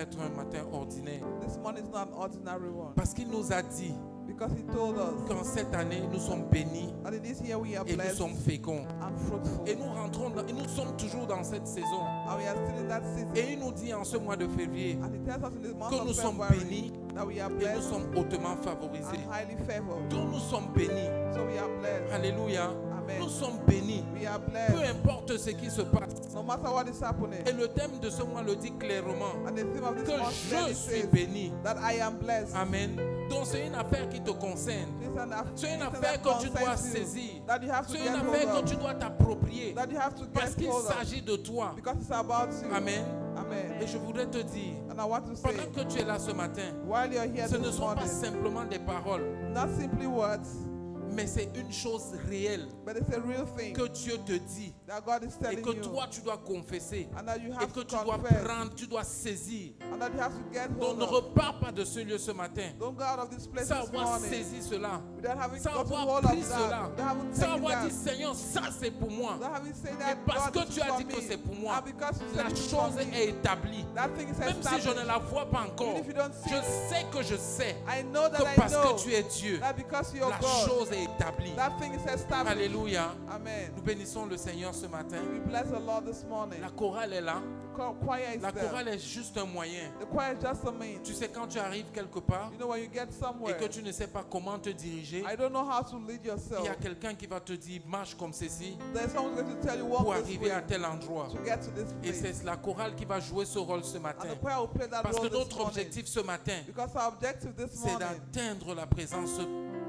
être un matin ordinaire. This morning is not an ordinary one. Parce qu'il nous a dit Because he told us qu'en cette année, nous sommes bénis that in this year we are et nous blessed sommes féconds. and fruitful. Et nous sommes toujours dans cette saison. And we are still in that season. Et il nous dit en ce mois de février And he tells us in this month que nous of sommes February bénis that we are et nous blessed sommes hautement favorisés. and highly favored. Donc nous sommes bénis. So we are blessed. Alléluia. Amen. Nous sommes bénis. We are Peu blessed. importe ce qui se passe. No matter what is happening. Et le thème de ce mois le dit clairement. And the theme of this Que month je clearly suis says béni. that I am blessed. Amen. Donc c'est une affaire qui te concerne. C'est une affaire that que tu dois concerns you, saisir. that you have to C'est get une hold affaire of, que tu dois t'approprier. that you have to Parce get qu'il hold of, s'agit de toi. because it's about you. Amen. Amen. Et je voudrais te dire, And I want to say, pendant que tu es là ce matin, while you're here ce ne this sont pas morning, simplement des paroles, not simply words, mais c'est une chose réelle but it's a real thing que Dieu te dit that God is et telling que you, toi tu dois confesser and that you et have que to tu dois confess, prendre, tu dois saisir. and that you have to get Donc hold ne of. repars pas de ce lieu ce matin Don't go out of this place sans this avoir morning saisi cela, without having sans gotten avoir hold pris of cela, that, without having sans taken avoir that, dit Seigneur, ça c'est pour moi. without having said Et that parce God, que this tu is as for dit que me, c'est pour moi, and because you la said it's for chose me, est établie. that thing is Même si je ne established. la vois pas encore, Even if you don't see je it, sais que je sais I know that que I parce know que tu es Dieu, that because you're la God, chose est établie. that thing is established. Alléluia. Amen. Nous bénissons le Seigneur ce matin. We bless the Lord this morning. La chorale est là. The choir is La there. chorale est juste un moyen. The choir is just a means. Tu sais, quand tu arrives quelque part You know, when you get et somewhere, que tu ne sais pas comment te diriger, I don't know how to lead il y yourself. a quelqu'un qui va te dire marche comme ceci There's someone going to tell you pour walk this arriver way à tel endroit. to get to this Et place. c'est la chorale qui va jouer ce rôle ce matin. And the choir will play that Parce role que this notre morning. objectif ce matin, Because our objective this c'est morning d'atteindre la présence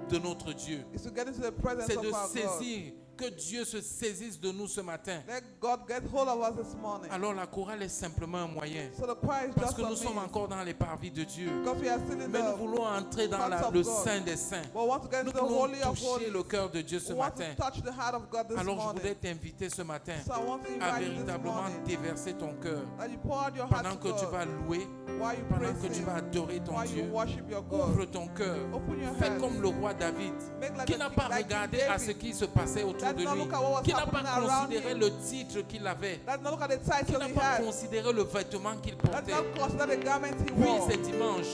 de notre Dieu. is to get into the presence C'est of de our God. saisir, que Dieu se saisisse de nous ce matin. Let God get hold of us this morning. Alors la chorale est simplement un moyen. So the choir is Parce just que a nous sommes means. encore dans les parvis de Dieu. Because we are still in Mais nous the voulons entrer dans courts of le God. Saint des Saints. But we want to get Nous into the voulons holy of toucher le holies. cœur de Dieu ce We want matin. to touch the heart of God this Alors je morning. voudrais t'inviter ce matin So I want to à invite you this véritablement morning déverser ton cœur. that you pour out your heart Pendant to que tu vas God. louer, While you pendant praise que tu Him. vas adorer ton While you Dieu, worship your God. ouvre ton cœur. Open your Fais hands. comme le roi David, Make like qui the n'a king- pas like King regardé à ce David. qui se passait autour That de did not lui, look at what was qui n'a pas happening around considéré him. le titre qu'il avait, Let's not look at the qui title n'a he pas had. considéré le vêtement qu'il Let's portait. not consider the garment he Oui, wore. c'est dimanche.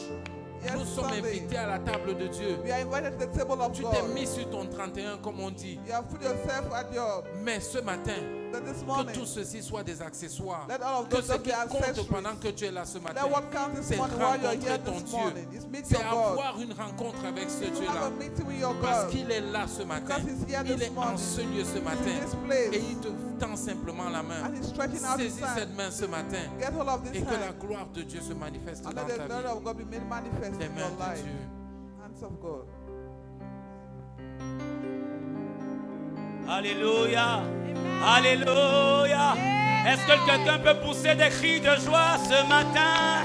Yes, Nous sommes Sunday. invités à la table de Dieu. We are invited to the table of Tu t'es God. mis sur ton 31 comme on dit. You have put yourself at your, Mais ce matin, that this que morning, tout ceci soit des accessoires. let all of Que those ce just qui be compte accessories. pendant que tu es là ce matin, Let what counts this c'est morning while you're rencontrer here ton this Dieu. morning is meet C'est your God. avoir une rencontre avec ce To have a Dieu-là. meeting with your Parce God. qu'il est là ce matin. Because he's here Il this est en morning. ce lieu ce In matin. this place. Et il te tend simplement la main. And he's stretching out his Saisis cette hand. main ce matin. Get hold of Et this que la hand. gloire de Dieu se manifeste And dans let ta the glory vie. of God be made manifest Les in mains your de life. Dieu. Hands of God. Alléluia. Alléluia. Est-ce que quelqu'un peut pousser des cris de joie ce matin?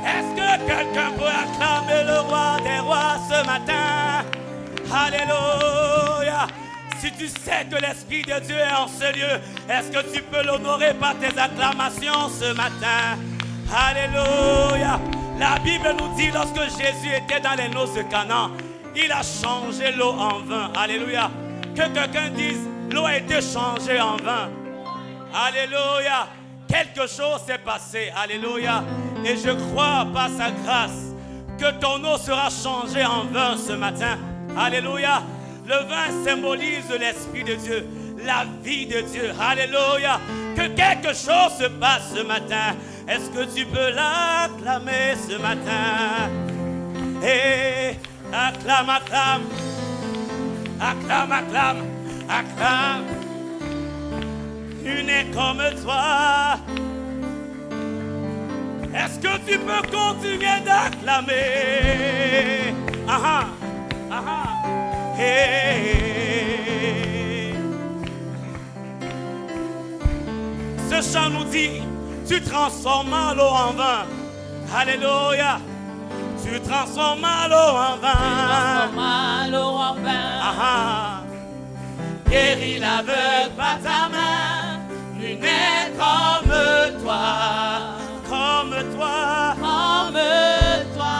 Est-ce que quelqu'un peut acclamer le roi des rois ce matin? Alléluia. Si tu sais que l'Esprit de Dieu est en ce lieu, est-ce que tu peux l'honorer par tes acclamations ce matin? Alléluia. La Bible nous dit lorsque Jésus était dans les noces de Canaan, il a changé l'eau en vin. Alléluia. Que quelqu'un dise, l'eau a été changée en vin. Alléluia. Quelque chose s'est passé. Alléluia. Et je crois par sa grâce que ton eau sera changée en vin ce matin. Alléluia. Le vin symbolise l'Esprit de Dieu, la vie de Dieu. Alléluia. Que quelque chose se passe ce matin. Est-ce que tu peux l'acclamer ce matin? Et acclame, acclame. Acclame, acclame, acclame. Tu n'es comme toi. Est-ce que tu peux continuer d'acclamer? Ah ah, ah ah. Hey. Ce chant nous dit, tu transformes l'eau en vin. Alléluia. Tu transformes l'eau en vin. Ah ah. Guéris l'aveugle par ta main. Nul n'est comme toi. Comme toi. Comme toi.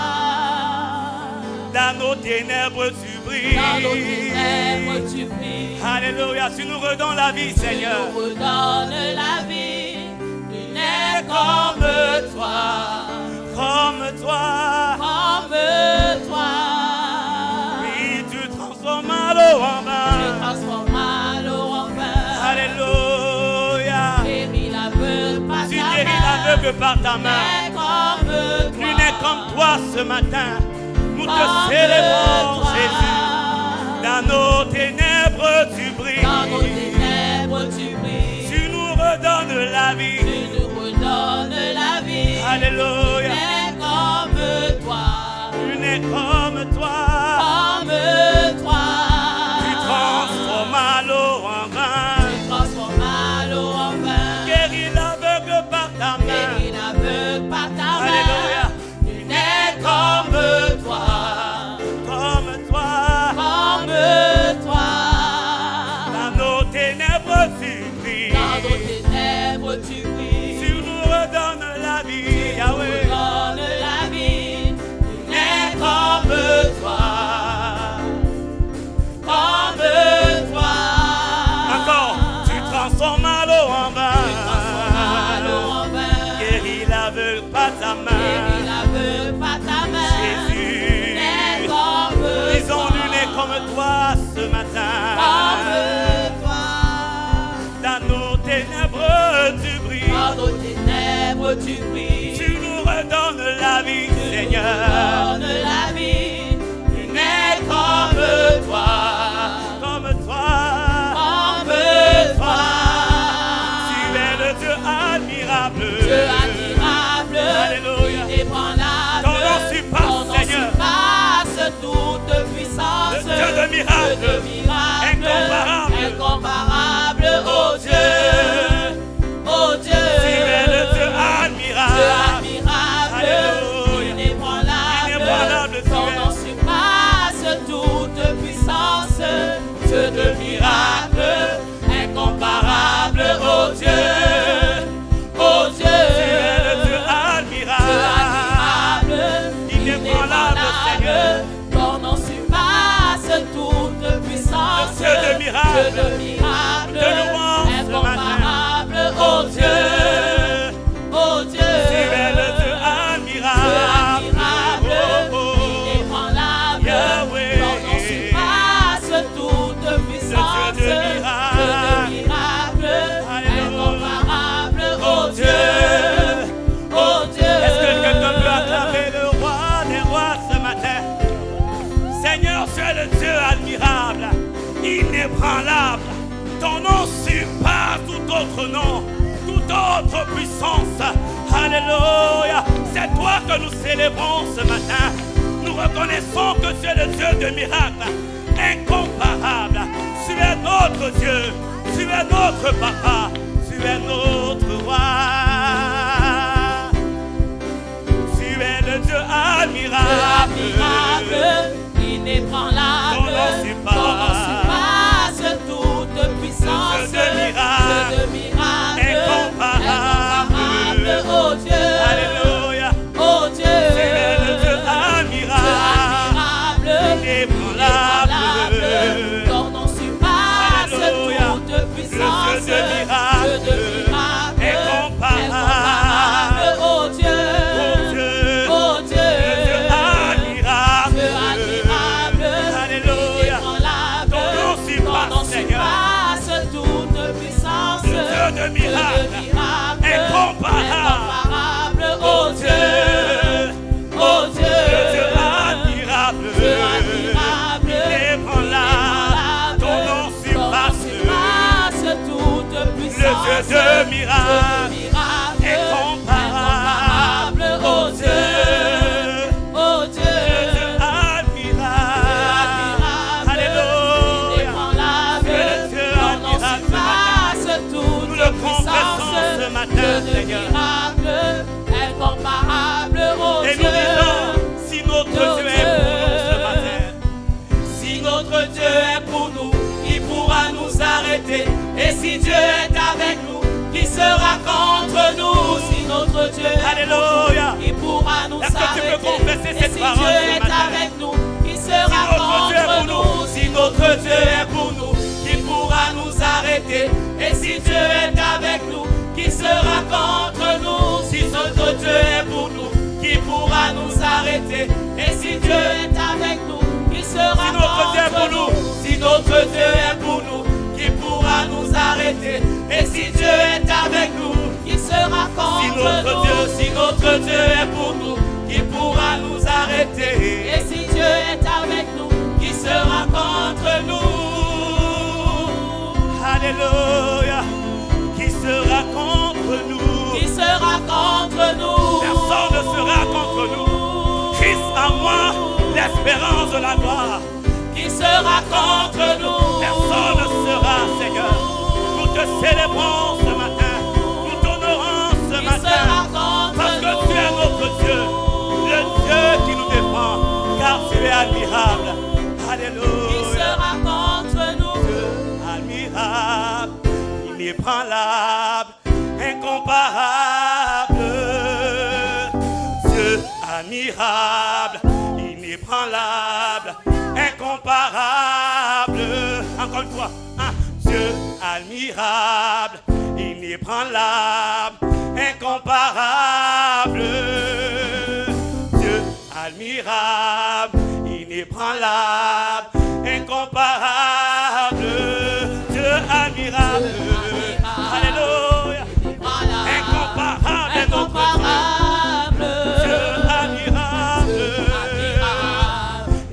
Dans nos ténèbres tu brilles. Dans nos ténèbres tu brilles. Alléluia. Tu nous redonnes la vie, Seigneur. Tu nous redonnes la vie. Nul n'est comme toi. que par ta main. Nul n'est comme toi ce matin. Nous te célébrons, Jésus. Dans nos ténèbres, tu brilles. Dans nos ténèbres, tu brilles. Tu nous redonnes la vie. Tu nous redonnes la vie. Alléluia. Mais comme toi. Tu n'es comme toi. Comme toi. Tu transformes l'eau en vin. Tu transformes l'eau en vin. Guéris l'aveugle par ta main. Guéris l'aveugle par ta main. Alléluia. Tu n'es comme toi. Comme toi. Comme toi. Dans nos ténèbres, tu brilles. Dans nos ténèbres, tu brilles. Tu nous redonnes la vie, Yahweh. Donne la vie. Tu n'es comme toi. Comme toi. Encore, tu transformes l'eau en vin. Tu transformes l'eau en vin. Guéris l'aveugle par ta main. Guéris l'aveugle par ta main. Jésus. N'est comme Disons, toi. nul n'est comme toi ce matin. Comme toi. Dans nos ténèbres, tu brilles. Dans nos ténèbres, tu brilles. Tu nous redonnes la vie, Seigneur. Donne la vie. Tu n'es comme toi. Comme toi. Comme toi. Tu es le Dieu admirable. Dieu admirable. Alléluia. Inébranlable. Ton nom surpasse, Ton nom Seigneur. surpasse toute puissance. Le Dieu de miracles. Dieu de miracles. Incomparable. Incomparable. Oh Dieu. Oh Dieu. Tu es le Dieu admirable. Dieu admirable. Alléluia. Inébranlable. Inébranlable, tu Ton es. nom surpasse toute puissance. Dieu de miracles. Incomparable. Oh Dieu. Oh Dieu. Tu es le Dieu admirable. Dieu admirable, Inébranlable, Seigneur. ton nom surpasse toute puissance. Dieu de miracles. Dieu de miracles, De louange ce incomparable, oh Dieu, oh Dieu. Tu es le Dieu admirable. Dieu admirable, Oh, oh. inébranlable, Yahweh. ton nom surpasse toute puissance. Dieu de miracles. Dieu de miracles, Alléluia. incomparable, oh Dieu, oh Dieu. Est-ce que quelqu'un peut acclamer le roi des rois ce matin? Seigneur, tu es le Dieu admirable, inébranlable. Ton nom surpasse tout autre nom, toute autre puissance. Alléluia. C'est toi que nous célébrons ce matin. Nous reconnaissons que tu es le Dieu de miracles, incomparable. Tu es notre Dieu, tu es notre papa, tu es notre roi. Tu es le Dieu admirable, Inébranlable, ton nom surpasse toute puissance. Dieu de miracles, Dieu de miracles, incomparable. oh Dieu, Alléluia. oh Dieu, Tu es le Dieu admirable, inébranlable. ton nom surpasse Alléluia. toute puissance. Le Dieu de miracles, Dieu de miracles, incomparable. oh Dieu, Oh Dieu, oh Dieu, le Dieu admirable. Dieu admirable, Alléluia. inébranlable, Ton nom surpasse, Seigneur. surpasse toute puissance. Le Dieu de miracles, incomparable. oh Dieu, oh Dieu, Le Dieu admirable, Dieu admirable, inébranlable. Ton nom surpasse. toute puissance. Le Dieu de miracles, incomparable. oh Dieu, oh Dieu, Le Dieu admirable. Alléluia. inébranlable, Le Dieu ton nom admirable surpasse toute Nous le puissance. confessons ce matin, Dieu de Seigneur. miracles, incomparable, oh Et Dieu. nous disons, si notre Dieu est pour nous ce matin, Si notre Dieu est pour nous, qui pourra nous arrêter? Et si Dieu est avec nous, qui sera contre nous? Si notre Dieu est Alléluia. pour nous, qui pourra nous Est-ce que tu arrêter? peux confesser Et cette si parole Dieu ce est matin? avec nous, qui sera notre Dieu est contre pour nous? Si notre Dieu est pour nous, qui pourra nous arrêter? Et si Dieu est avec nous, qui sera contre nous? Si notre Dieu est pour nous, qui pourra nous arrêter? Et si Dieu est avec nous, qui sera Si notre Dieu est pour contre nous? Si notre Dieu est pour nous, qui pourra nous arrêter? Et si Dieu est avec nous, qui sera contre si notre nous? Dieu notre Dieu est pour nous, qui pourra nous arrêter? Et si Dieu est avec nous, qui sera contre nous? Alléluia. Qui sera contre nous? Qui sera contre nous? Personne ne sera contre nous. Christ en moi, l'espérance de la gloire. Qui sera contre nous? Personne ne sera, Seigneur. Nous te célébrons ce matin. Nous t'honorons ce matin. Parce que tu es notre Dieu. Le Dieu qui nous défend. Car tu es admirable. Alléluia. Qui sera contre nous? Dieu admirable, inébranlable, incomparable. Dieu admirable, inébranlable, incomparable. Encore une fois, Dieu admirable, inébranlable, incomparable. Dieu admirable, inébranlable, incomparable. Dieu admirable, alléluia, incomparable, Incomparable. Dieu admirable,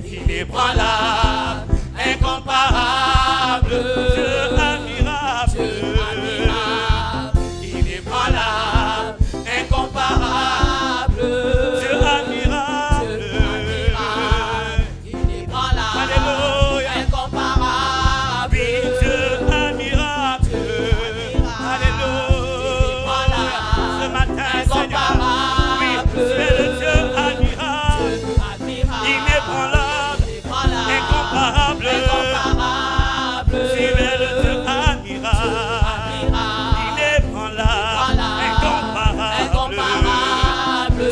inébranlable, incomparable. Dieu admirable, inébranlable, incomparable. Dieu admirable, alléluia, Incomparable. oui, Dieu admirable, alléluia. Ce matin, Seigneur, oui, tu es le Dieu admirable, inébranlable, incomparable. Tu es le Dieu admirable, inébranlable, incomparable.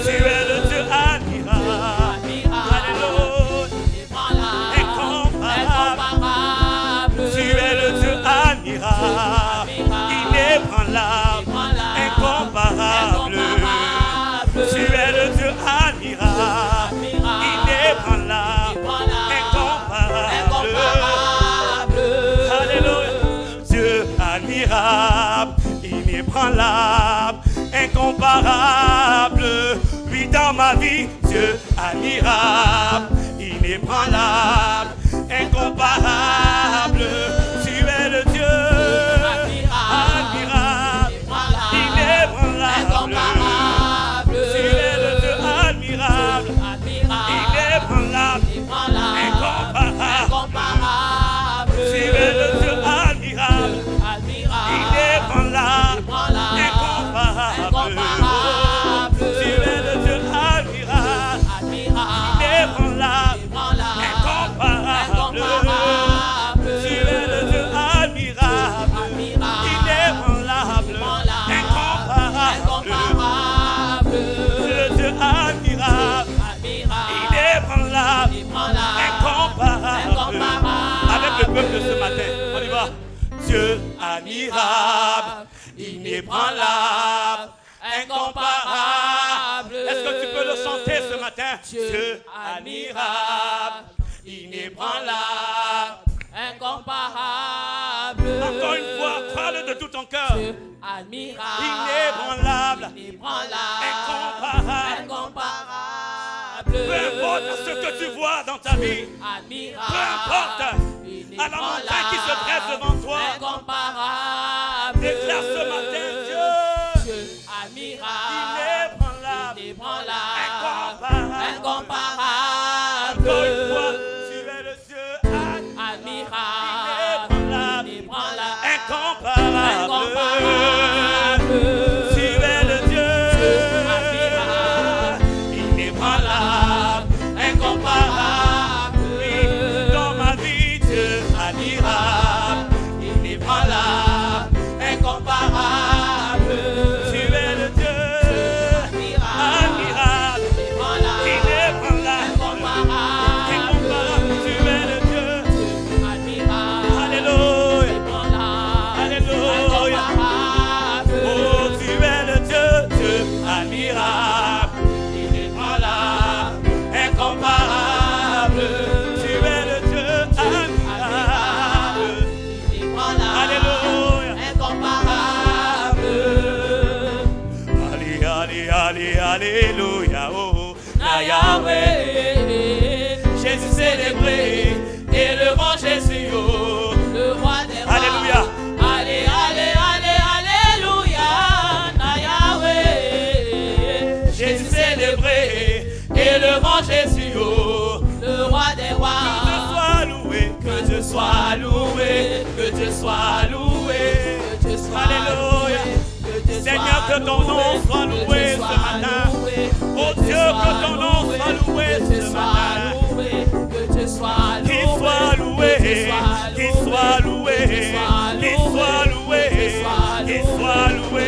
Tu es le Dieu admirable, alléluia, incomparable. Tu es le Dieu admirable, inébranlable, incomparable. Tu es le Dieu admirable, inébranlable, incomparable. Alléluia. Dieu admirable, inébranlable, incomparable. Oui, dans ma vie, Dieu admirable, inébranlable, incomparable. Tu es le Dieu admirable, inébranlable. Tu es le Dieu admirable, inébranlable, incomparable. Tu es le Dieu admirable, inébranlable, incomparable. Tu es le Dieu admirable, inébranlable, incomparable. Tu es le Dieu admirable, inébranlable, incomparable. Le Dieu admirable, inébranlable, incomparable. Avec le peuple ce matin, on y va. Dieu admirable, inébranlable, incomparable. Est-ce que tu peux le chanter ce matin? Dieu admirable, inébranlable, Incomparable. encore une fois, crois-le de tout ton cœur. Admirable. Inébranlable, incomparable. Incomparable. Peu importe ce que tu vois dans ta vie, Admirable. peu importe à la montagne qui se dresse devant toi, Incomparable. déclare ce matin Dieu, Dieu admirable. inébranlable, Inébranlable. incomparable. Incomparable. Encore une fois, tu es le Dieu Admirable. inébranlable, Inébranlable. incomparable. Incomparable. Tu es le Dieu admirable. inébranlable, incomparable. Oui, dans ma vie, Dieu admirable, inébranlable, incomparable. Alléluia, oh, na Yahweh. Jésus célébré, élevant Jésus, oh, le roi des rois. Alléluia. Allez, allez, allez, alléluia, na Yahweh. Jésus célébré, élevant Jésus, oh, le roi des rois. Que Dieu soit loué, Que Dieu soit loué, que Dieu soit Alléluia. loué. Seigneur, que ton nom soit loué ce matin. Oh Dieu, que ton nom soit loué ce matin. Que Dieu soit loué, Qu'il soit loué, qu'il soit loué, qu'il soit loué, qu'il soit loué, qu'il soit loué,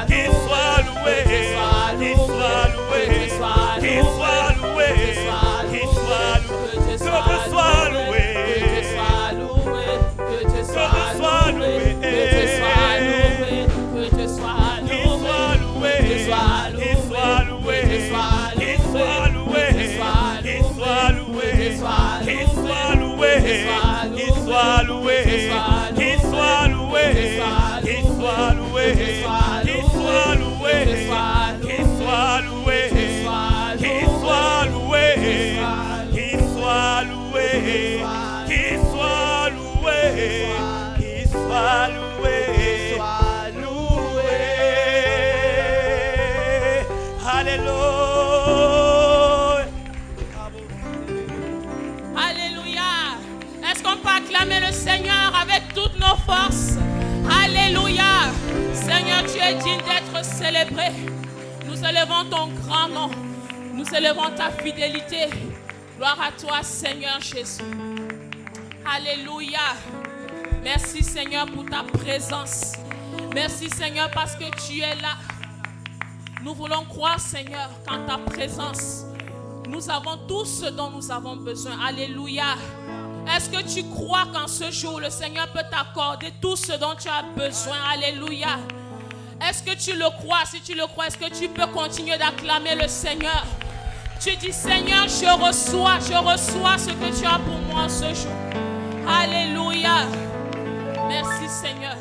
qu'il soit loué, qu'il soit loué, qu'il soit loué, que Dieu soit loué, que Dieu soit loué, que Dieu soit loué, que Dieu soit loué, que Dieu soit loué, qu'il soit loué, qu'il soit loué, qu'il soit loué, qu'il soit loué, qu'il soit loué, qu'il soit loué, qu'il soit loué, qu'il soit loué, qu'il soit loué, qu'il soit loué, qu'il soit loué, qu'il soit loué, qu'il soit loué, loué. Alléluia. Alléluia. Est-ce qu'on peut acclamer le Seigneur avec toutes nos forces? Alléluia. Seigneur, tu es digne d'être célébré. Nous élevons ton grand nom. Nous élevons ta fidélité. Gloire à toi, Seigneur Jésus. Alléluia. Merci, Seigneur, pour ta présence. Merci, Seigneur, parce que tu es là. Nous voulons croire, Seigneur, qu'en ta présence, nous avons tout ce dont nous avons besoin. Alléluia. Est-ce que tu crois qu'en ce jour, le Seigneur peut t'accorder tout ce dont tu as besoin? Alléluia. Est-ce que tu le crois? Si tu le crois, est-ce que tu peux continuer d'acclamer le Seigneur? Tu dis, Seigneur, je reçois ce que tu as pour moi ce jour. Alléluia. Merci, Seigneur.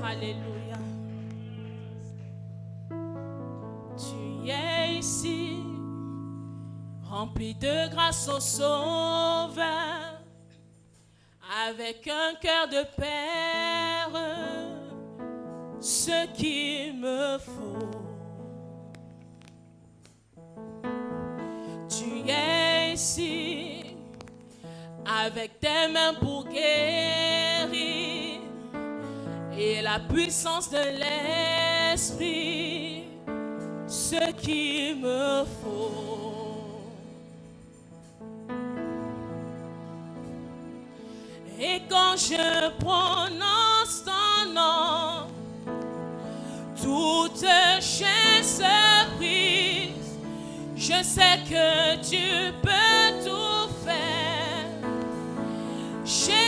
Alléluia. Tu es ici, rempli de grâce au Sauveur, avec un cœur de Père, ce qu'il me faut. Tu es ici, avec tes mains pour guérir, et la puissance de l'Esprit, ce qu'il me faut. Et quand je prononce ton nom, toute chaîne se brise. Je sais que tu peux tout faire, Jésus.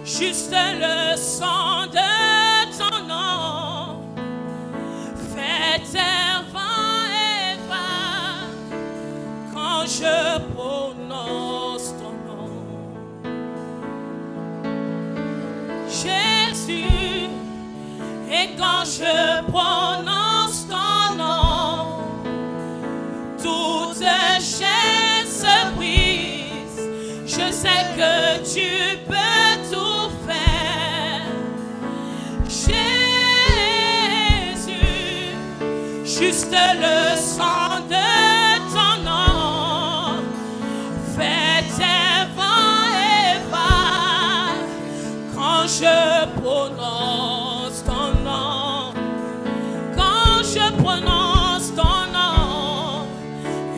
Juste le sang de ton nom fait taire vent et va quand je prononce ton nom. Jésus, et quand je prononce ton nom, toute chaîne se brise. Je sais que tu peux tout faire, Jésus. Juste le sang de ton nom fait tes vents et va quand je prononce ton nom. Quand je prononce ton nom,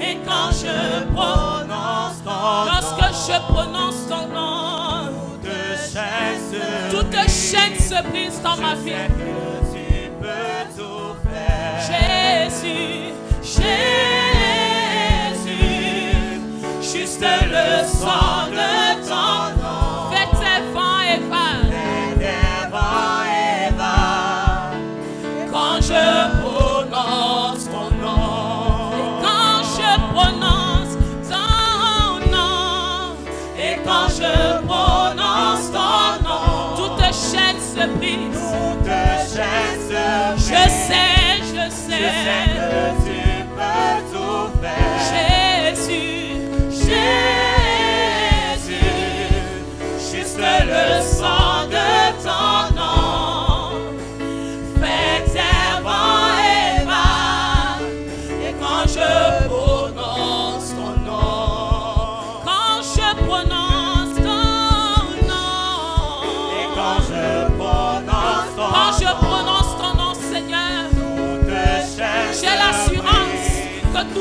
et quand je prononce ton nom, lorsque je prononce ton nom, toute chaîne se brise dans ma vie. Jésus, Jésus, juste le sang de ton nom fait tes vents et va quand je prononce ton nom. Quand je prononce ton nom, et quand je prononce ton nom, toute chaîne se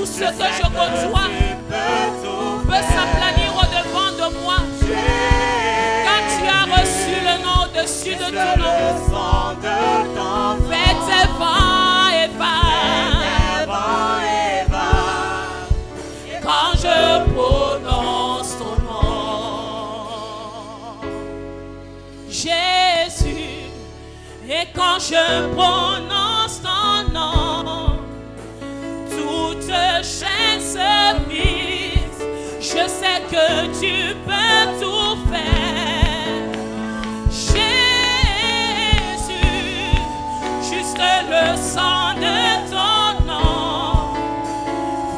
tout ce que je côtoie peut s'aplanir au-devant de moi. Quand tu as reçu le nom au-dessus de ton nom, fais tes vents et va. Quand je prononce ton nom, Jésus, et quand je prononce ton nom, toute chaîne se brise. Je sais que tu peux tout faire, Jésus, juste le sang de ton nom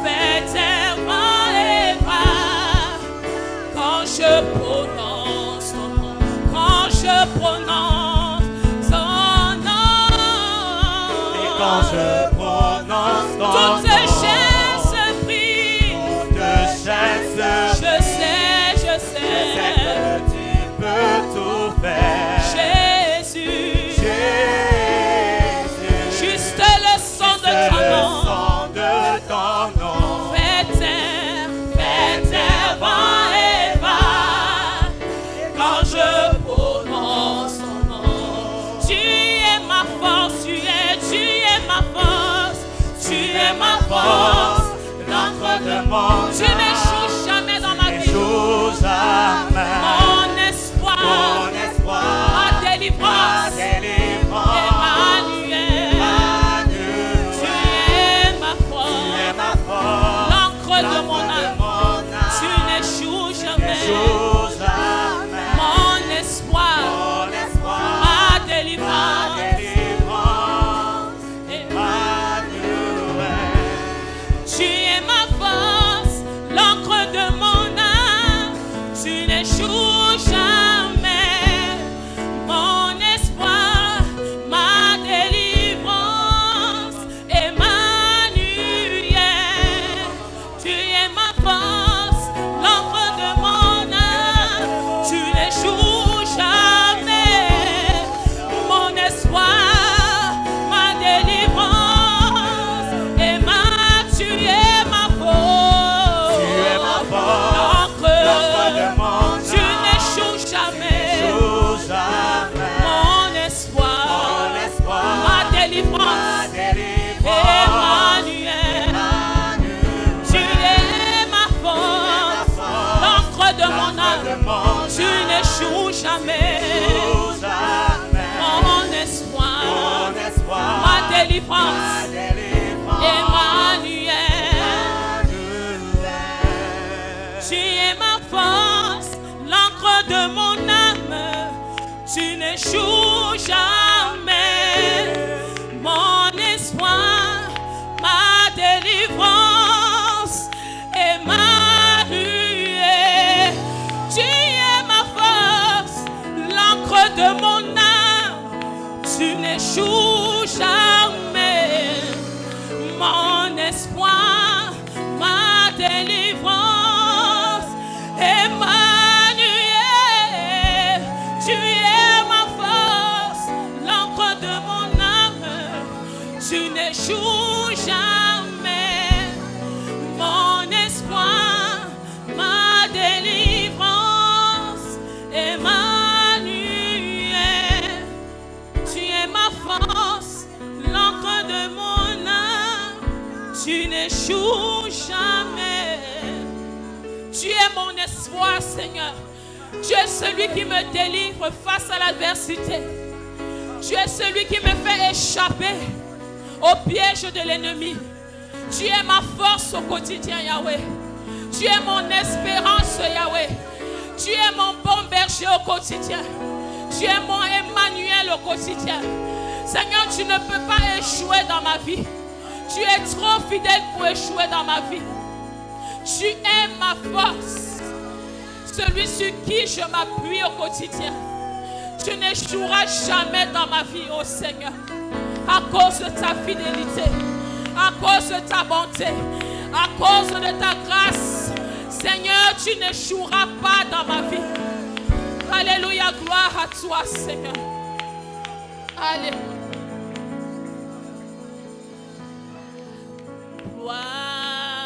fait tellement et va. Quand je prononce ton nom, quand je prononce ton nom, et quand je prononce ton nom, toutes chaînes se brisent. Je sais que tu peux tout faire, Jésus, juste le sang de ton nom, fais tes vents et va. Quand je prononce ton nom, tu es ma force, tu es ma force, tu es ma force, l'encre de mon âme. Tu n'échoues jamais dans ma vie. Mon espoir, ma délivrance, Emmanuel. Tu es ma force, l'encre de mon âme. Tu n'échoues jamais. Mon espoir, ma délivrance, Emmanuel. Tu es ma force, l'encre de mon âme. Tu n'échoues jamais. Mon espoir, ma délivrance, Emmanuel. Tu es ma force, l'encre de mon âme. Tu n'échoues jamais. Mon espoir, ma délivrance, Emmanuel. Tu es ma force, l'encre de mon âme. Tu n'échoues jamais. Mon espoir, ma délivrance, Emmanuel. Tu es ma force, l'encre de mon âme. Tu n'échoues jamais. Mon espoir, ma délivrance, Emmanuel. Tu es ma force, l'encre de mon âme. Tu n'échoues jamais. Mon espoir, ma délivrance, Emmanuel. Tu es ma force, l'encre de mon âme. Tu n'échoues jamais. Mon espoir, ma délivrance, Emmanuel. Tu es ma force, l'encre de mon âme. Tu n'échoues jamais. Mon espoir, ma délivrance, Emmanuel. Tu es ma force, l'encre de mon âme. Tu n'échoues jamais. Tu es mon espoir, Seigneur. Tu es celui qui me délivre face à l'adversité. Tu es celui qui me fait échapper au piège de l'ennemi. Tu es ma force au quotidien, Yahweh. Tu es mon espérance, Yahweh. Tu es mon bon berger au quotidien. Tu es mon Emmanuel au quotidien. Seigneur, tu ne peux pas échouer dans ma vie. Tu es trop fidèle pour échouer dans ma vie. Tu es ma force, celui sur qui je m'appuie au quotidien. Tu n'échoueras jamais dans ma vie, ô Seigneur, à cause de ta fidélité, à cause de ta bonté, à cause de ta grâce. Seigneur, tu n'échoueras pas dans ma vie. Alléluia, gloire à toi, Seigneur. Alléluia. Gloire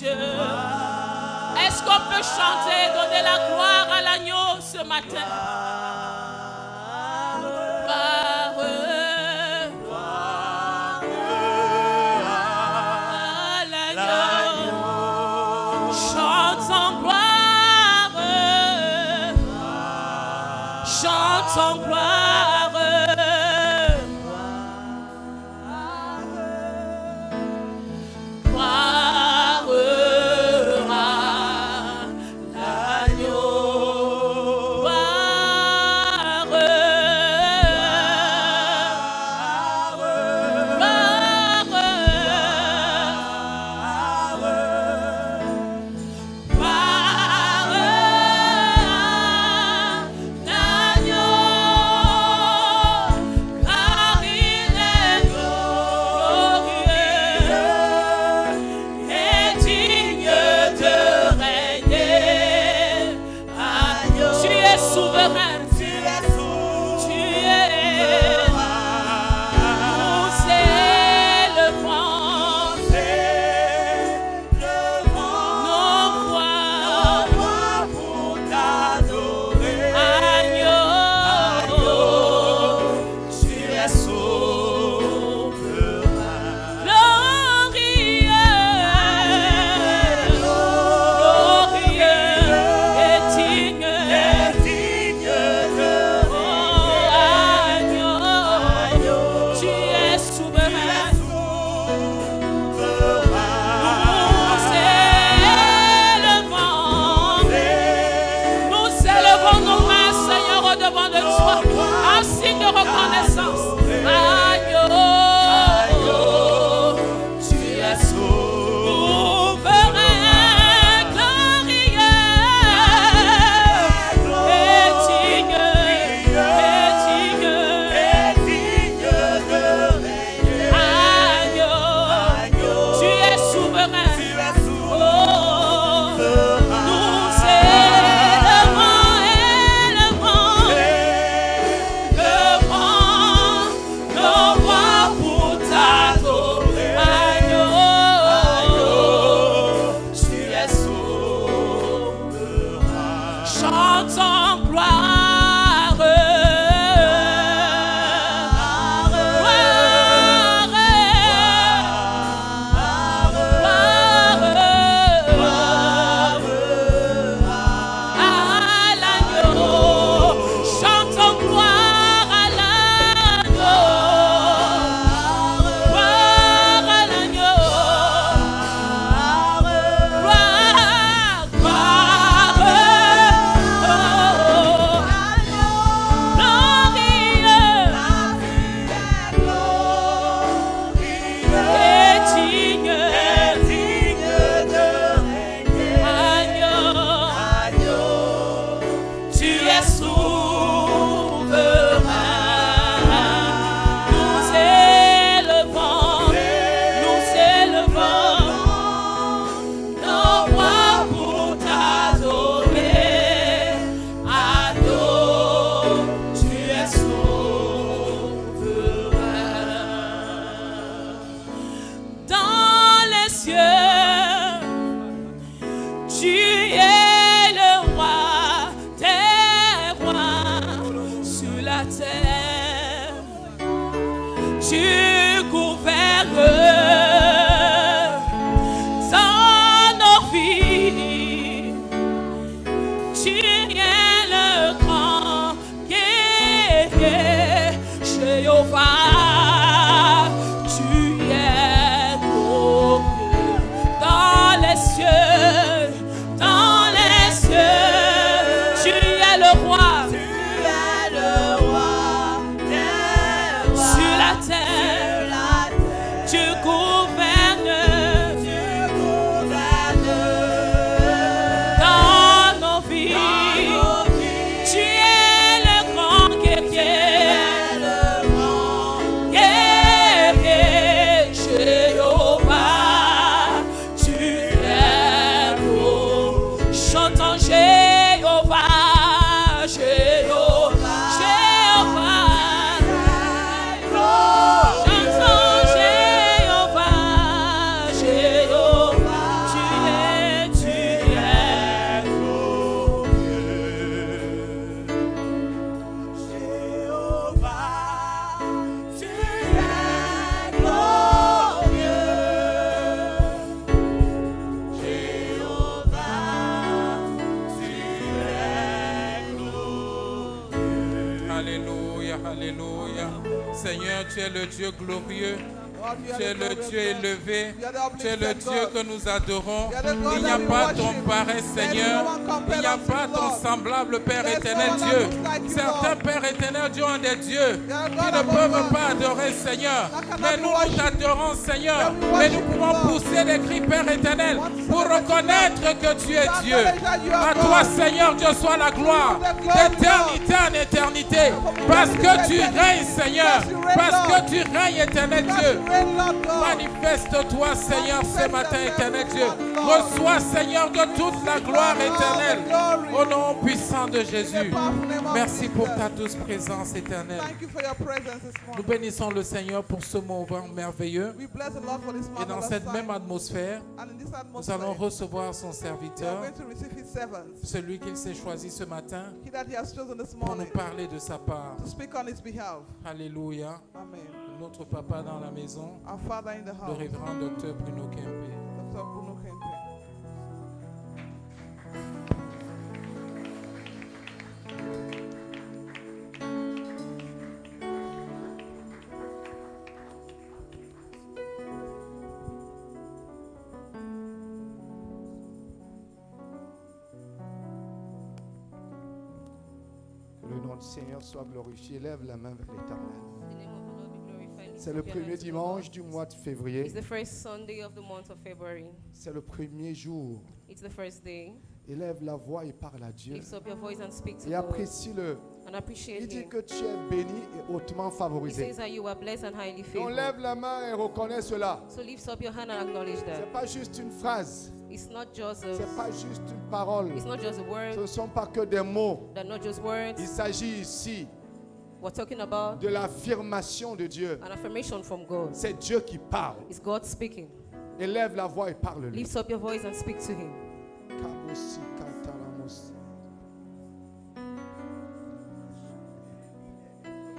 Dieu. Est-ce qu'on peut chanter, donner la gloire à l'agneau ce matin? Chantons gloire, gloire à l'agneau, gloire, sur la terre. Alléluia, alléluia. Seigneur, tu es le Dieu glorieux. Tu es le Dieu élevé, tu es le Dieu que nous adorons. Il n'y a pas ton pareil, Seigneur. Il n'y a pas ton semblable, Père éternel Dieu. Certains, Père éternel Dieu, ont des dieux qui ne peuvent pas adorer, Seigneur. Mais nous, nous t'adorons, Seigneur. Et nous pouvons pousser des cris, Père éternel, pour reconnaître que tu es Dieu. À toi, Seigneur, Dieu soit la gloire, d'éternité en éternité. Parce que tu règnes, Seigneur. Parce que tu règnes, éternel Dieu. Manifeste-toi, Seigneur, ce matin, éternel Dieu. Reçois, Seigneur, de toute la gloire éternelle. Au nom puissant de Jésus. Merci pour ta douce présence éternelle. Nous bénissons le Seigneur pour ce moment merveilleux. Et dans cette même atmosphère, nous allons recevoir son serviteur, celui qu'il s'est choisi ce matin, pour nous parler de sa part. Alléluia. Notre papa dans la maison, le révérend docteur Bruno Kempe. Que le nom du Seigneur soit glorifié. Lève la main vers l'Éternel. C'est le premier dimanche du mois de février. It's the first Sunday of the month of February. C'est le premier jour. It's the first day. Élève la voix et parle à Dieu. Lift up your voice and speak to Et God. apprécie-le. And appreciate Il dit Him. que tu es béni et hautement He favorisé. says that you are blessed and highly Donc favored. lève la main et reconnais cela. So lift up your hand and acknowledge Ce that. n'est pas juste une phrase. It's not just Ce n'est a, pas juste une parole. it's not just a Ce word. ne sont pas que des mots. They're not just Il words. s'agit ici We're talking about de l'affirmation de Dieu. an affirmation from God. C'est Dieu qui parle. It's God speaking. Élève la voix et parle-lui. Lift up your voice and speak to Him. Kabosi kantalamos.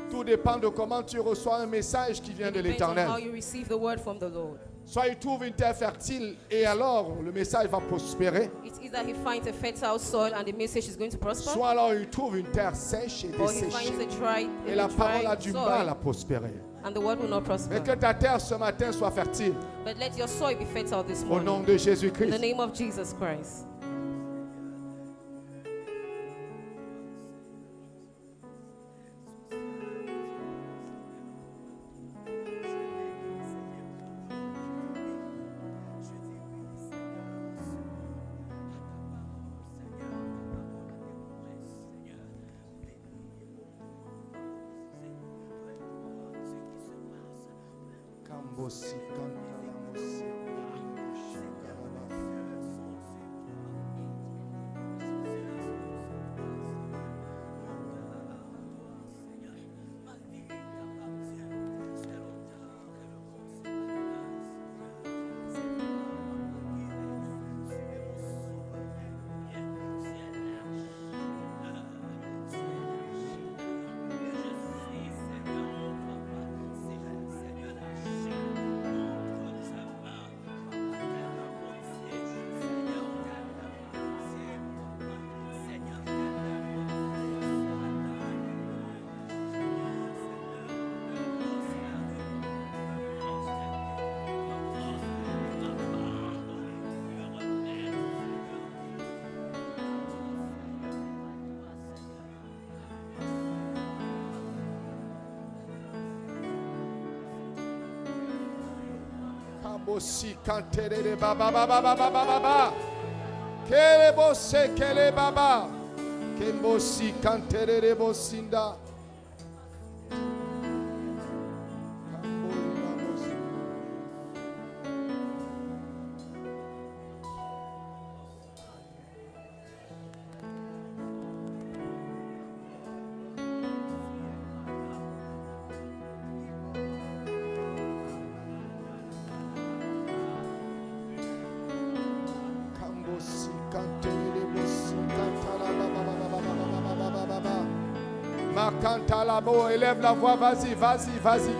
Tout dépend de comment tu reçois un message qui vient It de depends on how l'Éternel. you receive the word from the Lord. Soit il trouve une terre fertile et alors le message va prospérer. It's either he finds a fertile soil and the message is going to prosper, Soit alors il trouve une terre sèche et or he finds desséchée. a dry, Et la parole a dry du mal soil à prospérer. and the word will not Mais prosper. que ta terre ce matin soit fertile. But let your soil be fertile this Au nom morning. de In the Jésus-Christ. name of Jesus Christ. Kambosi kantalamos. Kambosi kantere baba baba baba baba. Kele bosse kele baba. Kembosi kantere bosinda. Kambosi kantere bosi kantala baba baba baba baba baba baba. Ma kantala bo, élève la voix, vas-y, vas-y, vas-y.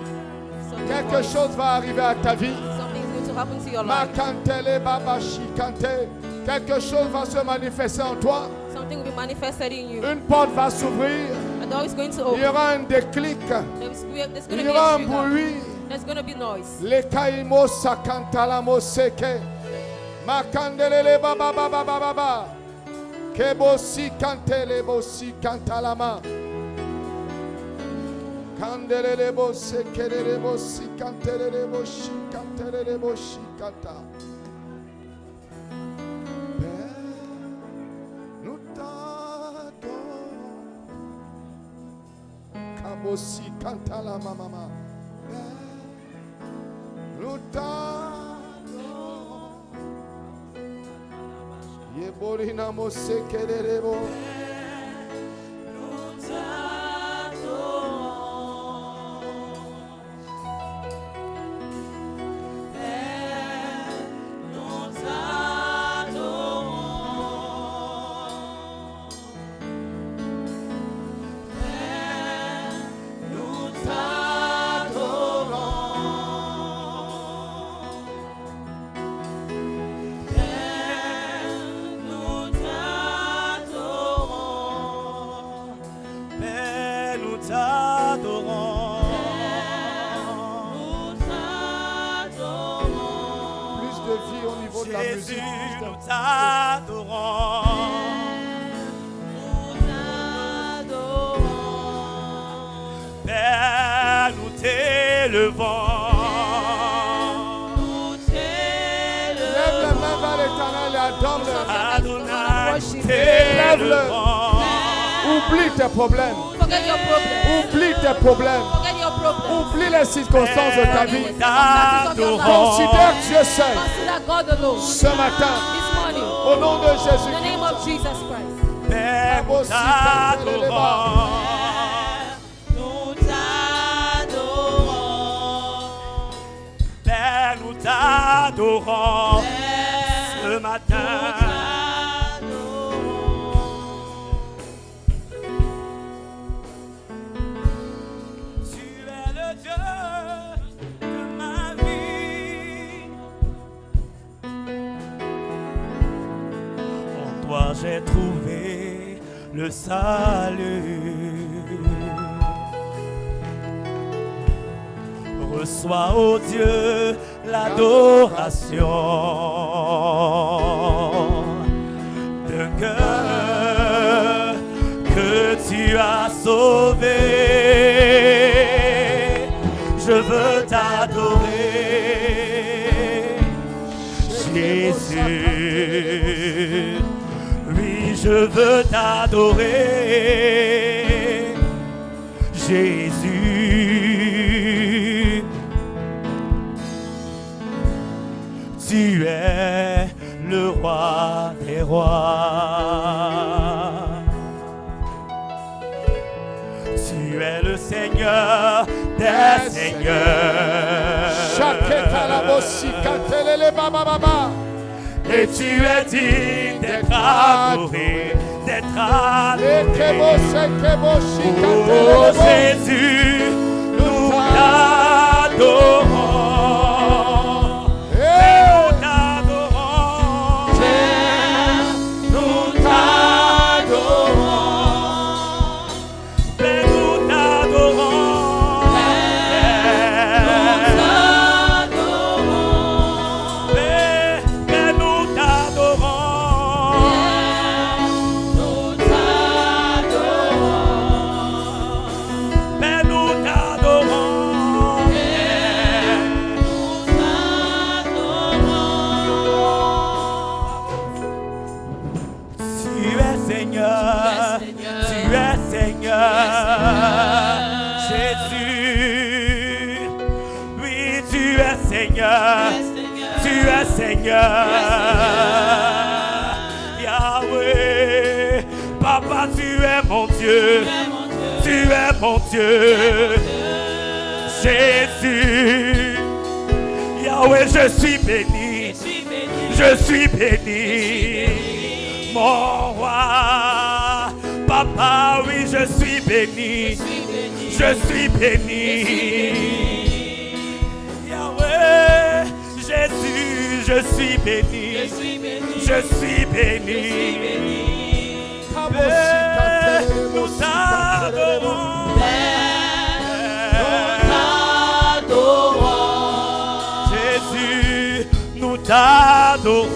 Quelque chose va arriver à ta vie. Something is going to happen to your Ma life. kantele baba shikante. Quelque chose va se manifester en toi. Something will be manifested in you. Une porte va s'ouvrir. A The door is going to Il y open. aura un déclic. There's going Il to y be aura a un trigger. bruit. There's going to be noise. Le kaimo sakantala moseke. Makandelele baba baba baba baba. Kebosi kantele bosi kantalama. Kandelele bosi kelele bosi kantelele bosi kantelele bosi kanta. Nous t'adorons. Kabosi kantalama mama. Nous t'adorons. Yeborina mose kelelebo. Plus de vie au niveau de la musique. Jésus, Plus de- nous t'adorons. Père, nous t'élevons. Lève les mains vers l'éternel et adore-le. Adonai, nous Worship. t'élevons. Oublie tes problèmes. Forget your problem. Oublie tes problèmes. Forget your problem. Oublie les circonstances de ta vie. T'adorons. Considère Dieu seul Consider God alone. ce matin. This morning, Au nom de in the Jésus. name of Jesus Christ. Père, nous t'adorons. Père, nous t'adorons ce matin. Tu es le Dieu de ma vie. En toi j'ai trouvé le salut. Reçois, ô Dieu, l'adoration d'un cœur que tu as sauvé. Je veux t'adorer, Jésus. Oui, je veux t'adorer, Jésus. Tu es le roi des rois. Tu es le Seigneur des seigneurs. Et tu es digne d'être adoré, d'être adoré. Oh Jésus, nous t'adorons. Jésus, oui, tu es Seigneur, tu es Seigneur, Yahweh, Papa, tu es mon Dieu, tu es mon Dieu, Jésus, Yahweh, je suis béni, je suis béni, mon roi. Papa, oui, je suis béni, je suis béni. Yahweh, Jésus, je suis béni, je suis béni. Nous t'adorons. Jésus, nous t'adorons.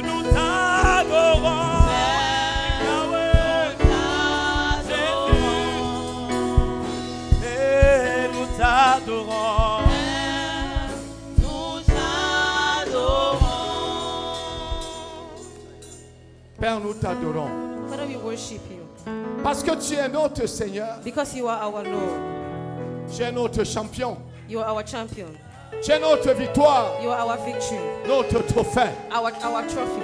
Nous t'adorons. Jésus, nous t'adorons. Père, nous t'adorons. Father, we worship you Parce que tu es notre Seigneur. because you are our Lord. Tu es notre champion. You are our champion. Tu es notre victoire. You are our victory, Notre trophée. our trophy.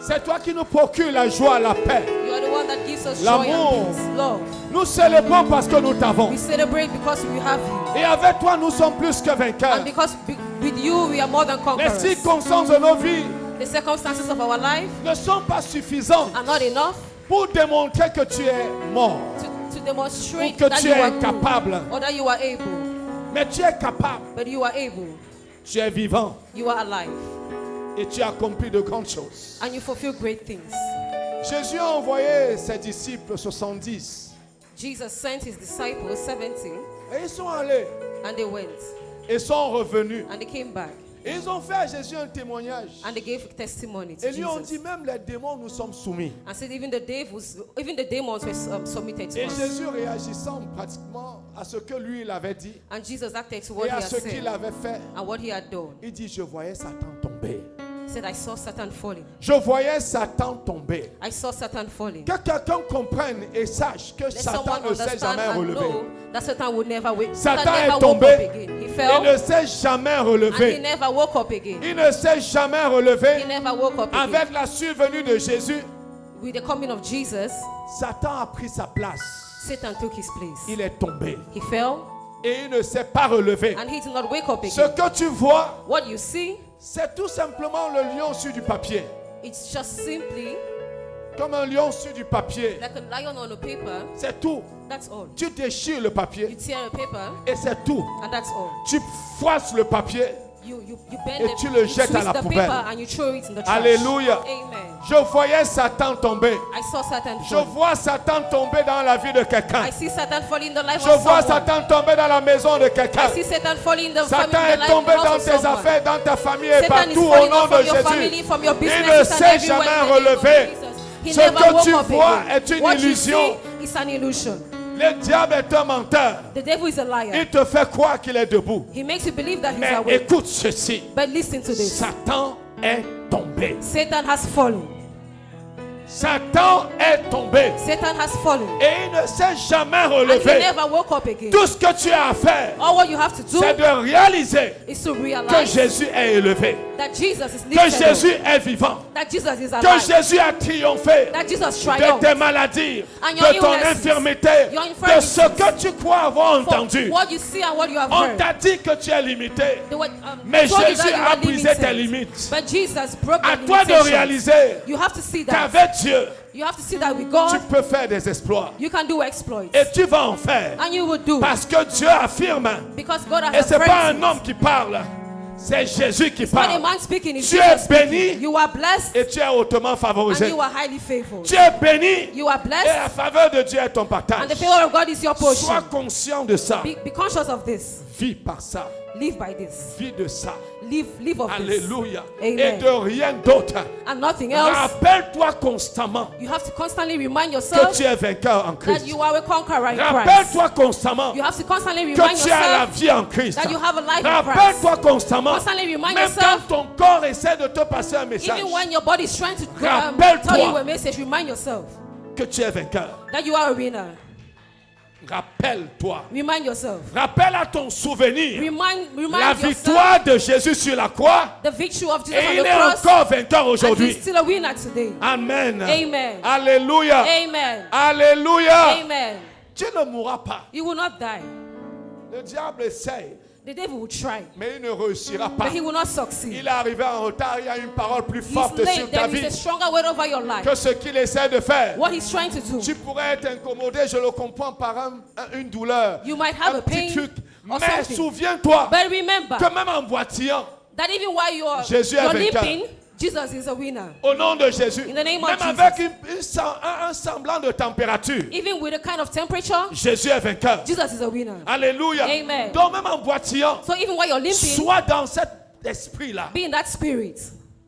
C'est toi qui nous procures la joie, la paix. You are the one that gives us joy L'amour. and peace, love. Nous célébrons parce que nous t'avons. We celebrate because we have you. Et avec toi, nous sommes plus que vainqueurs. And because with you we are more than Les conquerors. circonstances de nos vies The circumstances of our life ne sont pas suffisantes are not enough pour démontrer que tu es mort. to demonstrate Ou que that tu you es are good capable. or that you are able. Mais tu es capable. But you are able. Tu es vivant. You are alive. Et tu as accompli de grandes choses. And you fulfill great things. Jésus a envoyé ses disciples 70. Jesus sent his disciples 70 Et ils sont allés. and they went Ils sont revenus. and they came back Et ils ont fait à Jésus un témoignage. and they gave testimony to Et lui ont Jesus. dit, même les démons nous sommes soumis. And said even the demons were submitted to Et us. Jésus réagissant pratiquement à ce que lui il avait dit And Jesus acted to what et he à had ce qu'il said avait fait. and what he had done. Il dit, je voyais Satan tomber. He said, I saw Satan falling. Je voyais Satan tomber. I saw Satan falling. Que quelqu'un comprenne et sache que Let Satan someone ne s'est understand jamais and relevé. know that Satan would never wake. Satan Satan est never woke tombé. up again. He Il fell ne s'est jamais and he relevé. never woke up again. Il ne s'est jamais He relevé. never woke up again. Avec la survenue de Jésus, With the coming of Jesus, Satan a pris sa place. Satan took his place. Il est tombé. He fell Et il ne s'est pas relevé. and he did not wake up Ce again. que tu vois, What you see, c'est tout simplement le lion sur du papier. it's just simply Comme un lion sur du papier. like a lion on a paper. C'est tout. That's all. Tu déchires le You papier tear a paper et c'est tout. and that's all. Tu froisses le papier. You bend Et the, tu le you jettes à twist la the poubelle. paper and you throw it in the trash. Alléluia. Amen. Je voyais Satan tomber. I saw Satan Je fall. vois Satan tomber dans la vie de quelqu'un. I see Satan fall in the life Je of vois someone. Satan tomber dans la maison de quelqu'un. I see Satan fall in the Satan family, est the life, tombé the house dans of tes someone. affaires, dans ta famille et Satan is partout au falling nom down from de your family, Jésus. from your Il business, ne and s'est everywhere jamais in the name of relevé. Jesus. He Ce never que woke tu up vois again. est une What you illusion. see is an illusion. Le diable est un menteur. The devil is a liar. Il te fait croire qu'il est debout. He makes you believe that he's Mais awake. écoute ceci. But listen to this. Satan est tombé. Satan has fallen. Satan est tombé. Satan has fallen. Et il ne s'est jamais And he relevé. never woke up again. Tout ce que tu as à faire, All what you have to do c'est de réaliser is to que realize Jésus est élevé. that Jesus is Que lifted up. Jésus est vivant. That Jesus is Que alive. Jésus a triomphé That Jesus de triumphed. tes maladies, And your de ton illnesses, infirmité, your de infirmities. ce que tu crois avoir For entendu. what you see and what you have On heard. t'a dit que tu es limité. They were, Mais told you Jésus that you a were brisé limited. tes limites. But Jesus broke À the toi de limitations. réaliser You have to see that. qu'avec Dieu, You have to see that with tu God, peux faire des exploits. you can do exploits. Et tu vas en faire. And you will do. Parce que Dieu affirme. Because God Et has ce n'est pas affirmed un it. homme qui parle. C'est Jésus qui It's not a parle. man speaking, it's Tu Jesus es speaking. béni You are blessed et tu es hautement and favorisé. you are highly favored. Tu es béni You are et la blessed faveur de Dieu est ton and partage. the favor of God is your portion. Sois conscient de ça. Be conscious of this. Vis par ça. Live by this. Vis de ça. Live of this. Alléluia. Amen. Et de rien d'autre. And nothing else. Rappelle-toi constamment You have to constantly remind que yourself tu es vainqueur en that Christ. you are a conqueror in Christ. Rappelle-toi constamment You have to constantly que remind tu as la yourself vie en Christ. that you have a life in Christ. Rappelle-toi constamment, Constantly remind même yourself, quand ton corps essaie de te passer un message, even when your body is trying to Rappelle-toi. tell you a message, remind yourself que tu es vainqueur. that you are a winner. Rappelle-toi. Remind yourself. Rappelle à ton souvenir Remind la yourself victoire de Jésus sur la croix. the victory of Jesus Et on il the est cross. encore vainqueur And he's aujourd'hui. still a winner today. Amen. Amen. Alléluia. Amen. Alléluia. Amen. Tu ne mourras pas. You will not die. Le diable essaye, The devil will try, mais il ne réussira pas. but he will not succeed. Il est arrivé en retard. Il y a une parole plus He's forte late. sur ta There is vie a stronger word over your life. que ce qu'il essaie de faire. What he's trying to do. Tu pourrais être incommodé, je le comprends, par une douleur, You might have un a petit pain truc. or Mais something. souviens-toi But remember, que même en boitillant, That even while Jésus est you're vainqueur. limping, Jesus is a winner. Au nom de Jésus. In the name of Même Jesus. avec un semblant de température, Even with a kind of temperature, Jésus est vainqueur. Jesus is a winner. Alléluia. Amen. Donc même en boitillant, So even while you're limping, sois dans cet esprit-là. be in that spirit.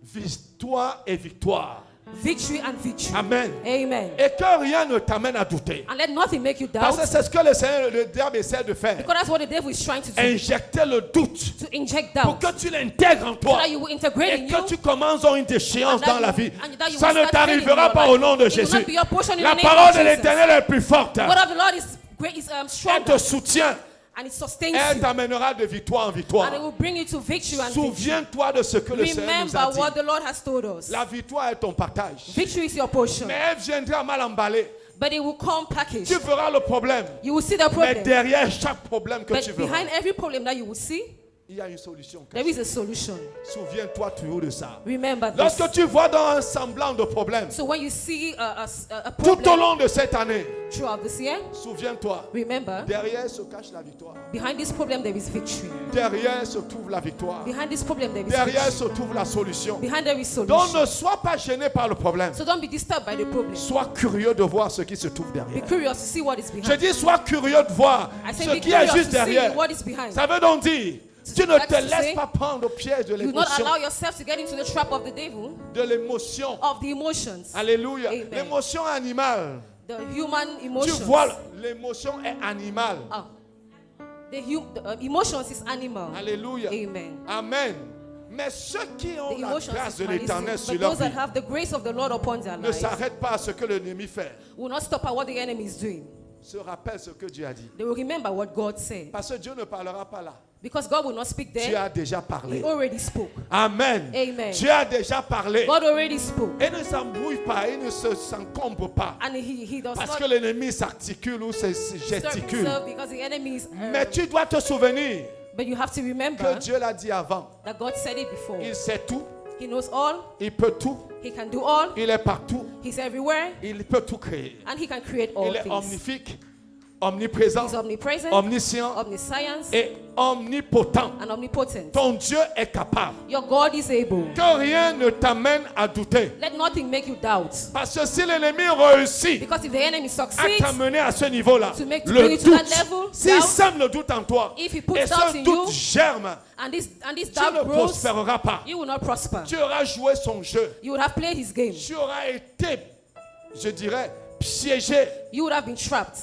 Victoire et victoire. Victory and victory. Amen. Amen. Et que rien ne t'amène à douter. And let nothing make you Parce doubt. que c'est ce que le Seigneur, le diable essaie de faire. Because that's what the devil is trying to do. Injecter le doute To inject pour doubt. que tu l'intègres en So toi. that you will integrate Et in que you. tu commences dans une déchéance And that dans la you- vie. and that you Ça will ne start failing in t'arrivera your pas life. au nom de It will Jésus. not be your portion in La the name parole of de Jesus. l'Éternel est plus forte. The word of the Lord is great, is Elle stronger, te soutient. and it sustains Elle you, t'amènera de victoire en victoire. and it will bring you to victory and victory. Souviens-toi de ce que le Seigneur nous a Remember dit. what the Lord has told us. La victoire est ton partage. Victory is your portion, Mais elle viendra mal emballée. but it will come packaged. Tu verras le problème. You will see the Mais problem, derrière chaque problème que tu but verras, behind every problem that you will see, il y a une solution. there is a solution. Souviens-toi toujours de ça. Remember this. Lorsque tu vois dans un semblant de problème, So when you see a tout au problem long de cette année, throughout this year, souviens-toi, remember, derrière se cache la victoire. behind this problem there is victory. Derrière se trouve la victoire. Behind this problem there is Derrière victory. se trouve la solution. Behind there is Donc solution. ne sois pas gêné par le problème. So don't be disturbed by the problem. Sois curieux de voir ce qui se trouve Be derrière. curious to see what is Je behind. dis sois curieux de voir I say ce be qui est curious juste to see derrière. what is behind. Ça veut donc dire, tu ne That's te to laisses say, pas prendre au piège de You do not l'émotion. allow yourself to get into the trap of the devil, De l'émotion. of the emotions, Alléluia. Amen. L'émotion animale. the human Tu emotions. vois, l'émotion est animale. The emotions is animal. Alléluia. Amen. Amen. Mais ceux qui The ont la emotions grâce is de l'Éternel animalistic. sur But leur those that vie have the grace of the Lord upon their ne lives s'arrêtent pas à ce que l'ennemi fait. will not stop at what the enemy is doing. Se rappellent ce que Dieu a dit. They will remember what God said. Parce que Dieu ne parlera pas là. Because God will not speak Dieu there. a déjà He parlé. already spoke. Amen. Amen. Dieu a déjà parlé. God already spoke. Et ne s'embrouille pas, il ne s'encombre pas. And he does Parce not que l'ennemi s'articule ou se disturb gesticule. himself because the enemy is. Mais tu dois te souvenir But you have to que remember Dieu l'a dit avant. that God said it before. Il sait tout, He knows all. il peut tout, He can do all. il est partout, He's everywhere. il peut tout créer. And he can create all Il est things. omnifique, omniprésent, He's omnipresent, omniscient omniscience, et omnipotent. and omnipotent. Ton Dieu est capable. Your God is able. Que rien ne t'amène à douter. Let nothing make you doubt. Parce que si l'ennemi réussit Because if the enemy à succeeds, t'amener à ce niveau-là, to make- to le bring you to that doute, level, s'il doubt, sème le doute en toi, if he puts et doubt ce in doute you, germe, and this tu doubt ne grows, prospéreras pas. you will not prosper. Tu auras joué son jeu. You would have played his game. Tu auras été, je dirais, piégé. You would have been trapped.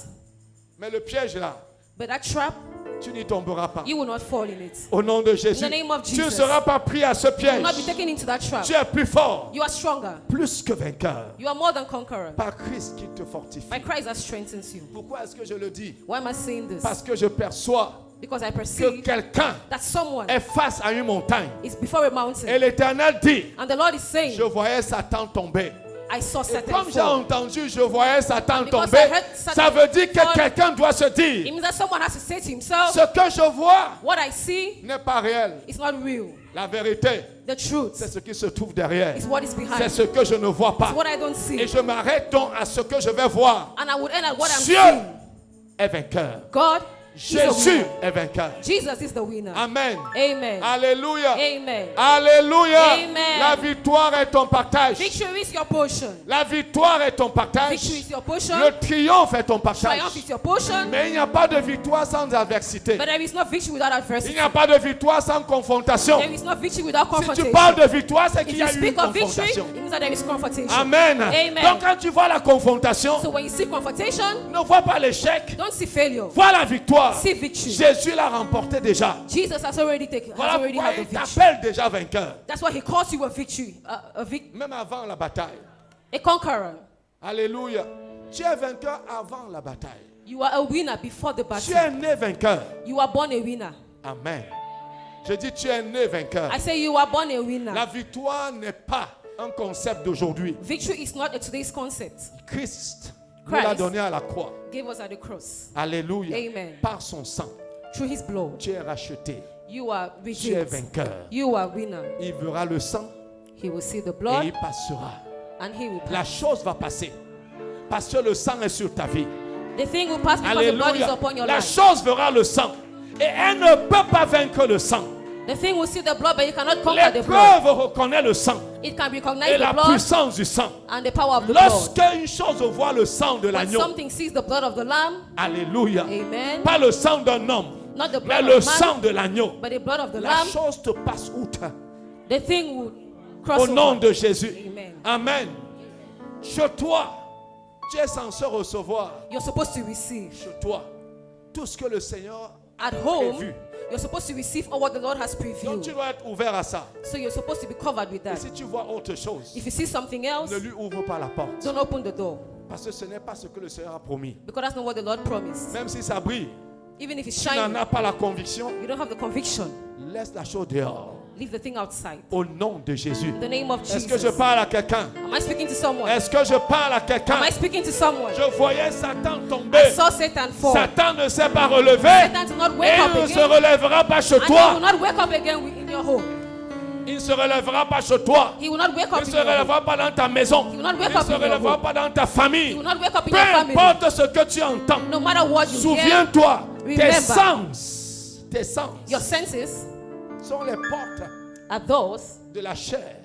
Mais le piège là, But that trap, tu n'y tomberas pas. you will not fall in it. Au nom de Jésus, In the name of tu ne Jesus. seras pas pris à ce You will piège. not be taken into that trap. Tu es plus fort, You are stronger. plus que vainqueur, You are more than conqueror. par Christ qui te fortifie. My Christ that strengthens you. Pourquoi est-ce que je le dis? Why am I saying this? Parce que je perçois Because I que perceive quelqu'un that someone est face à une montagne. is before a Et mountain. l'Éternel dit, And the Lord is saying, je voyais Satan tomber. I saw Et Satan comme j'ai fall. entendu, je voyais Satan Because tomber, I heard Satan ça veut dire que fall. quelqu'un doit se It dire, means that someone has to say to himself, ce que je vois what I see n'est pas réel. is not real. La vérité, The truth c'est ce qui se trouve derrière. is what is C'est behind. ce que je ne vois pas. It's what I don't see. Et je m'arrête donc à ce que je vais voir. And I would end at what I'm Dieu seeing. est vainqueur. God is the Jésus winner. est vainqueur. Jesus is the winner. Amen. Amen. Alléluia. Amen. Alléluia. Amen. La victoire est ton partage. Victory is your portion. La victoire est ton partage. Victory is your portion. Le triomphe est ton partage. Triumph is your portion. Mais il n'y a pas de victoire sans adversité. But there is no victory without Il adversity. n'y a pas de victoire sans confrontation. There is no victory without Si confrontation. tu parles de victoire, c'est If qu'il y you a eu une speak of victory, confrontation. it means that there is confrontation. Amen. Amen. Donc quand tu vois la confrontation, So when you see confrontation, ne vois pas l'échec, don't see failure. vois la victoire. See victory. Jésus l'a remporté déjà. Jesus has already taken. Has Voilà already pourquoi had the il victory. t'appelle déjà vainqueur. That's why he calls you a victory, Même avant la bataille. a conqueror. Alléluia. Tu es vainqueur avant la bataille. You are a winner before the Tu battle. es né vainqueur. You are born a winner. Amen. Je dis tu es né vainqueur. I say you are born a winner. La victoire n'est pas un concept d'aujourd'hui. Victory is not a today's concept. Christ nous l'a donné à la croix. Gave us at the cross. Alléluia. Amen. Par son sang, Through his blood. tu es racheté. You are Tu es redeemed. vainqueur. You are winner. Il verra le sang He will see the et blood il passera. and he will La pass. chose va passer. Parce que le sang est sur ta vie. The thing will pass because the blood is Alléluia. upon your La life. chose verra le sang. Et elle ne peut pas vaincre le sang. The thing will see the blood, but you cannot conquer the blood. L'épreuve reconnaît le sang It can et recognize the la blood puissance du sang. and the power of the blood. Lorsqu'une chose voit le sang de When l'agneau, something sees the blood of the lamb, alléluia, amen, pas le sang d'un homme, not the mais blood le of man, sang de l'agneau, but the blood of the la lamb, chose te passe outre. the thing will cross Au nom over. de Jésus. Amen. Amen. Chez toi, tu es censé recevoir, You're supposed to receive. chez toi, tout ce que le Seigneur a At home, prévu. you're supposed to receive all what the Lord has Donc previewed. tu dois être ouvert à ça. So you're supposed to be covered with Et that. si tu vois autre chose, If you see something else, ne lui ouvre pas la porte. don't open the door. Parce que ce n'est pas ce que le Seigneur a promis. Because that's not what the Lord promised. Même si ça brille, Even if it's tu n'en shining, as pas la conviction, you don't have the conviction. laisse la chose dehors. Leave the thing outside. Au nom de Jésus. In the name of Est-ce que je Jesus. parle à quelqu'un? Am I speaking to someone? Est-ce que je parle à quelqu'un? Am I speaking to someone? Je voyais Satan I tomber. saw Satan fall. Satan ne s'est pas relevé. Satan did not Et wake up il ne se again. relèvera pas chez And he toi. will not wake up again in your home. Il ne se relèvera pas chez toi. He will not wake Il up ne in se your home. relèvera pas dans ta maison. He Il will not ne wake up se in your relèvera home. pas dans ta He famille. will not wake up in Peu your family. importe ce que tu entends. No matter what you hear, Souviens-toi, tes remember. sens your senses sont les portes are those de la chair,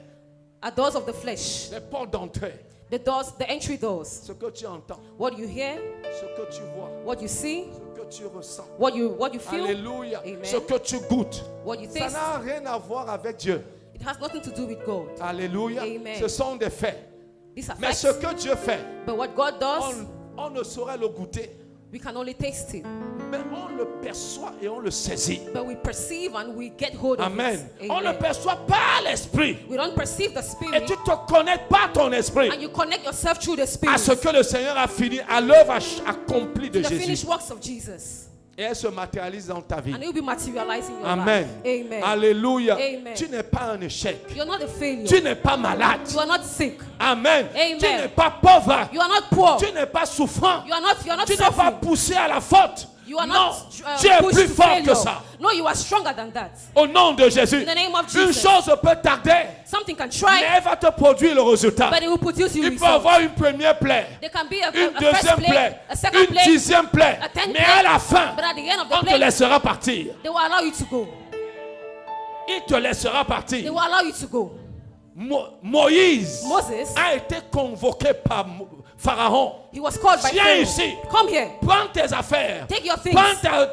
of the flesh. les portes d'entrée. The doors, the entry doors. Ce que tu entends, What you hear, ce que tu vois, what you see, ce que tu ressens. what you feel, Alléluia. Amen. Ce que tu goûtes. what you Ça taste. n'a rien à voir avec Dieu. It has nothing to do with God. Alléluia. Amen. Ce sont des faits. These are Mais facts. ce que Dieu fait, But what God does, on ne saurait le goûter. we can only taste it. Mais on le perçoit et on le saisit. But we perceive and we get hold of Amen. it. On ne Amen. perçoit pas l'esprit. We don't perceive the Et spirit, tu te connectes pas ton esprit and you connect yourself through the à spirit ce que le Seigneur a fini, à l'œuvre accomplie de to the Jésus. finished works of Jesus. Et elle se matérialise dans ta vie. And it will be materializing in your Amen. life. Amen. Alléluia. Amen. Tu n'es pas un échec. You're not a failure. Tu n'es pas malade. You are not sick. Amen. Amen. Tu n'es pas pauvre. You are not poor. Tu n'es pas souffrant. You are not Tu n'es pas suffering. poussé à la faute. You are Non, not tu es pushed plus to fort failure. que ça. No, you are stronger than that. Au nom de Jésus. In the name of Une Jesus. chose peut tarder, Something can mais try, elle va te produire le résultat. but it will produce you Il peut results. avoir une première plaie, There can be a une first deuxième plague, plaie, a second une plague, dixième plaie. a 10th Mais à plague, la fin, but at the end of the on te plague, laissera partir. they will allow you to go. Il te laissera They partir. will allow you to go. Moïse Moses, a été convoqué par Pharaon. he was called by Viens Pharaoh. ici. Come here. Prends tes affaires. Take your things.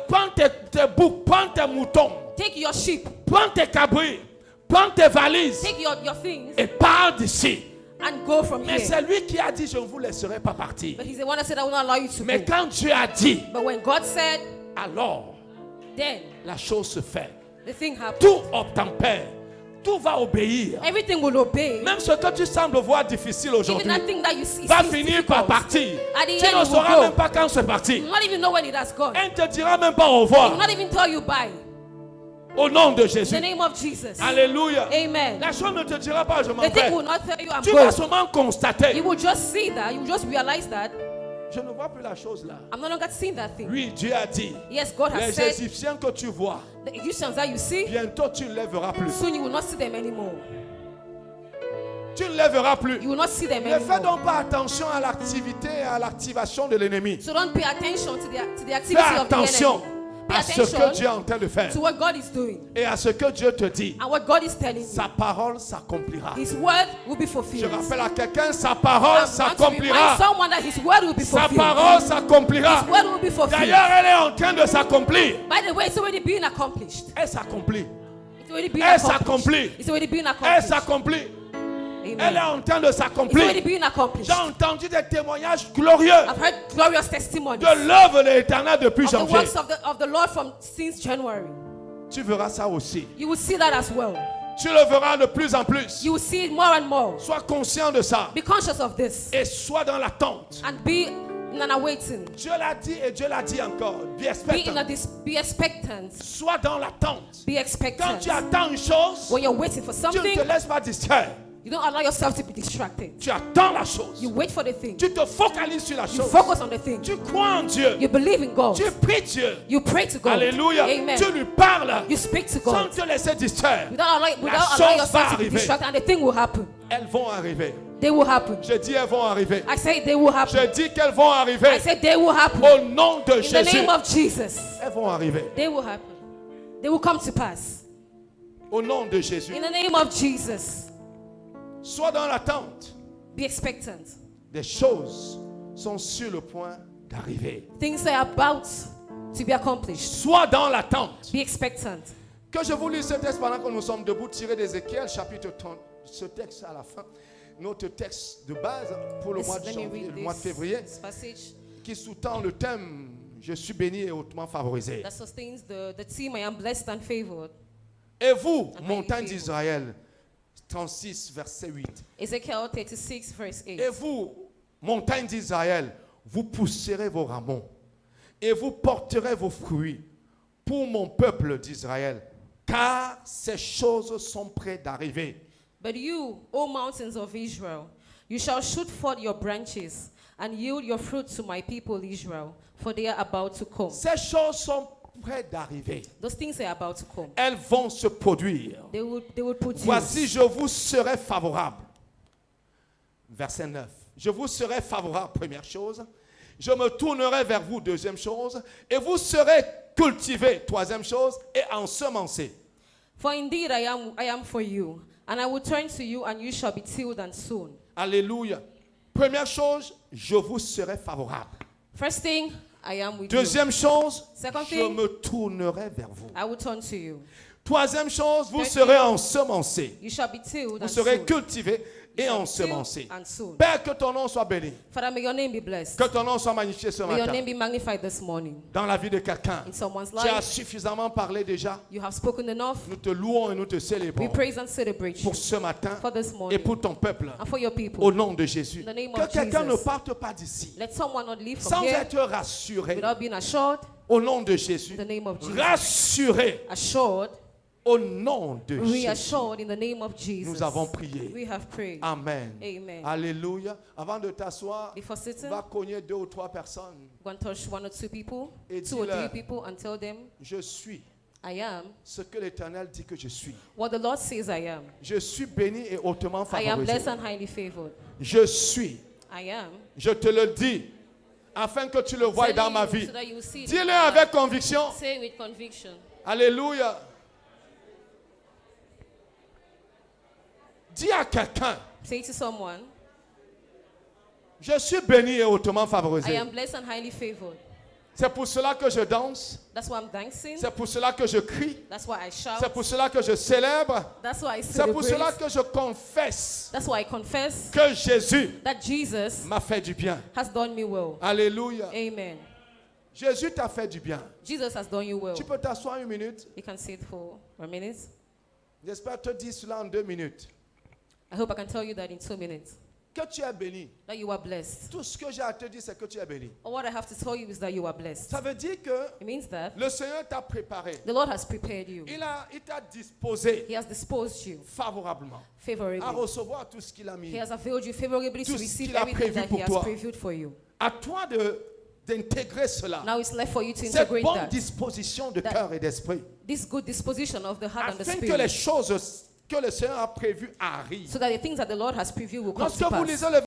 Prends tes boucs, prends tes moutons, Take your sheep. prends tes cabris, prends tes valises Take your things et pars d'ici. and go from Mais here. c'est lui qui a dit, je ne vous laisserai pas partir. But he's the one that said, I will not allow you to Mais go. quand Dieu a dit, But when God said, alors then la chose se fait. the thing happened. Tout obtempère, tout va obéir. Everything will obey. Même ce que tu sembles voir difficile Even aujourd'hui that thing that you see va seems finir par difficult. partir. At the Tu end, ne it will sauras go. même pas quand c'est You parti. will not even know when it has gone. Elle ne te dira même pas au He will revoir. not even tell you bye. Au nom de In Jésus. the name of Jesus. Alléluia. Amen. La chose ne te dira pas, je m'en The thing vais. will not tell you I'm Tu vas going. seulement constater. You will just see that. You will just realize that Je ne vois plus la chose là. I'm no longer seeing that thing. Oui, Dieu a dit, Yes, God has les said Égyptiens que tu vois, the Egyptians that you see, bientôt tu ne lèveras plus. soon you will not see them anymore. Tu ne lèveras plus. You will not see them Ne fais anymore. donc pas attention à l'activité et à l'activation de l'ennemi. So don't pay attention to the Fais activity of the attention enemy. Pay à ce que Dieu est attention en train de faire to what God is doing et à ce que Dieu te dit. and what God is telling you. Sa parole s'accomplira. His word will be Je fulfilled. rappelle à quelqu'un, sa I parole want to remind s'accomplira. someone that His word will be Sa fulfilled. parole s'accomplira. His word will be fulfilled. D'ailleurs, elle est en train de s'accomplir. By the way, it's already been accomplished. Elle s'accomplit. It's already been Elle accomplished. s'accomplit. It's already been Elle accomplished. s'accomplit. Elle est Amen. en train de It's already s'accomplir. been accomplished. J'ai entendu des témoignages glorieux I've heard glorious testimonies de l'œuvre de l'Éternel depuis of the janvier. works of the Lord from since January. Tu verras ça aussi. You will see that as well. Tu le verras de plus en plus. You will see it more and more. Sois conscient de ça. Be conscious of this Et sois dans l'attente. and be in an awaiting. Dieu l'a dit et Dieu l'a dit encore. Be Be expectant. be expectant. Sois dans l'attente. Be Quand expectant. tu attends une chose, When you're waiting for tu ne something, te laisses pas distraire. you don't allow yourself to be distracted. Tu attends la chose. You wait for the thing. Tu te focalises sur la You chose. focus on the thing. Tu crois en Dieu. You believe in God. Tu pries Dieu. You pray to God. Alléluia. Amen. Tu lui parles You speak to sans God. te laisser distraire. Without allowing chose yourself va to be arriver. distracted, and the thing will happen. Elles vont arriver. They will happen. Je dis elles vont arriver. I say they will happen. Je dis qu'elles vont I arriver. say they will happen. Au nom de In the Jésus. name of Jesus, Elles vont arriver. they will happen. They will come to pass. Au nom de Jésus. In the name of Jesus, Sois dans l'attente. be expectant. Des choses sont sur le point d'arriver. Things are about to be accomplished. Sois dans l'attente. Be expectant. Que je vous lise ce texte pendant que nous sommes debout, tiré d'Ézéchiel, chapitre 30. Ce texte à la fin. Notre texte de base pour le mois de Let me janvier, read le mois de février, this passage qui sous-tend le thème « Je suis béni et hautement favorisé that sustains the theme, I am blessed and favored. ». Et vous, And montagne highly d'Israël, 36, verset 8. Ezekiel 36, verse 8. Et vous, montagne d'Israël, vous pousserez vos rameaux et vous porterez vos fruits pour mon peuple d'Israël, car ces choses sont près d'arriver. But you, O mountains of Israel, you shall shoot forth your branches and yield your fruit to my people Israel, for they are about to come. Ces choses sont près d'arriver. Those things are about to come. Elles vont se produire. They will produce. Voici, je vous serai favorable. Verset 9. Je vous serai favorable, première chose. Je me tournerai vers vous, deuxième chose. Et vous serez cultivés, troisième chose, et ensemencés. For indeed I am for you, and I will turn to you, and you shall be tilled and sown. Alléluia. Première chose, je vous serai favorable. First thing, I am with Deuxième chose, Second je thing, me tournerai vers vous. you. I will turn to you. Troisième chose, vous Third serez thing, ensemencés. You shall be tilled Vous and serez sown. cultivés et You shall be ensemencés. tilled and sown. Père, que ton nom soit béni. Father, may your name be blessed. Que ton nom soit magnifié ce May your matin. name be magnified this morning. Dans la vie de quelqu'un. In someone's Tu as life, suffisamment parlé déjà. you have spoken enough. Nous te louons et nous te We célébrons praise and celebrate you pour ce matin for this et morning pour ton peuple. and for your people. Au nom de Jésus. In the name Que of quelqu'un ne Jesus. parte pas d'ici Let someone not leave from sans here être rassuré. without being assured. Au nom de Jésus. In the name of Jesus. Rassuré. Assured, Au nom de Jésus. reassured in the name of Jesus. Nous avons prié. We have prayed. Amen. Amen. Alléluia. Avant de t'asseoir, Before sitting, va cogner 2 ou 3 personnes. go and touch one or two people, Et 2 or dis-leur. 3 people, and tell them, Je suis I am ce que l'Éternel dit que je suis. what the Lord says I am. Je suis béni et hautement I am blessed favorisé. and highly favored. Je suis. I am. Je te le dis afin que tu le voies Telling dans ma you vie. so that you will see it in Dis-le my life. avec conviction. Say with conviction. Alléluia. Dis à quelqu'un, Say to someone, je suis béni et hautement I favorisé. am blessed and highly favored. C'est pour cela que je danse. That's why I'm dancing. C'est pour cela que je crie. That's why I shout. C'est pour cela que je célèbre. That's why I C'est pour cela celebrate. que je confesse That's why I confess que Jésus that Jesus m'a fait du bien. has done me well. Alléluia. Amen. Jésus t'a fait du bien. Jesus has done you well. Tu peux t'asseoir 1 minute. You can sit for a minute. J'espère te dire cela en 2 minutes. I hope I can tell you that in 2 minutes. Que tu es béni. That you are blessed. Tout ce que j'ai à te dire, c'est que tu es béni. Or what I have to tell you is that you are blessed. Ça veut dire que It means that le Seigneur t'a préparé. the Lord has prepared you. Il t'a disposé He has disposed you favorablement à favorably. recevoir tout ce qu'il a mis. He has availed you favorably to Tout ce receive qu'il a everything prévu that pour He has toi. previewed for you. À toi d'intégrer cela. Now it's left for you to Cette integrate bonne that. disposition de That- cœur et d'esprit. This good disposition of the heart and the Afin que les spirit. choses que le Seigneur a prévues arrivent. So that the things that the Lord has previewed will come Lorsque to vous pass. lisez le